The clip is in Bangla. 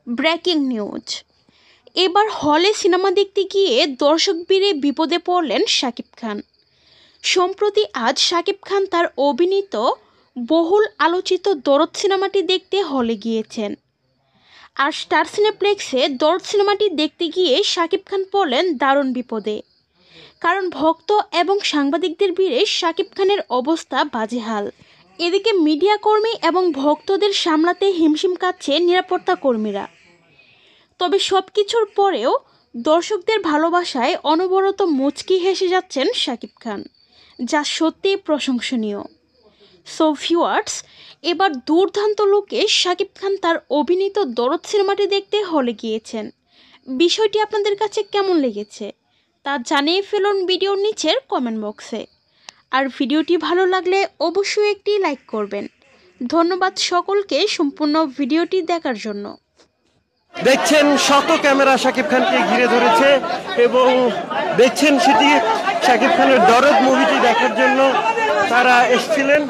Breaking news. এবার হলে সিনেমা দেখতে গিয়ে দর্শক ভিড়ে বিপদে পড়লেন শাকিব খান। সম্প্রতি আজ শাকিব খান তার অভিনীত বহুল আলোচিত দরদ সিনেমাটি দেখতে হলে গিয়েছেন। আর স্টার সিনেপ্লেক্সে দরদ সিনেমাটি দেখতে গিয়ে শাকিব খান পড়লেন দারুণ বিপদে। কারণ ভক্ত এবং সাংবাদিকদের ভিড়ে শাকিব খানের অবস্থা বাজেহাল। এদিকে মিডিয়া কর্মী এবং ভক্তদের সামলাতে হিমশিম খাচ্ছে নিরাপত্তা কর্মীরা। তবে সব কিছুর পরেও দর্শকদের ভালোবাসায় অনবরত মুচকি হেসে যাচ্ছেন শাকিব খান, যা সত্যিই প্রশংসনীয়। সো ভিউয়ার্স, এবার দুর্দান্ত লুকে শাকিব খান তার অভিনীত দরদ সিনেমাটি দেখতে হলে গিয়েছেন। বিষয়টি আপনাদের কাছে কেমন লেগেছে তা জানিয়ে ফেলুন ভিডিওর নিচের কমেন্ট বক্সে। আর ভিডিওটি ভালো লাগলে অবশ্যই একটি লাইক করবেন। ধন্যবাদ সকলকে সম্পূর্ণ ভিডিওটি দেখার জন্য। দেখছেন শত ক্যামেরা শাকিব খানকে ঘিরে ধরেছে এবং দেখছেন সেটি শাকিব খানের দরদ মুভিটি দেখার জন্য তারা এসেছিলেন।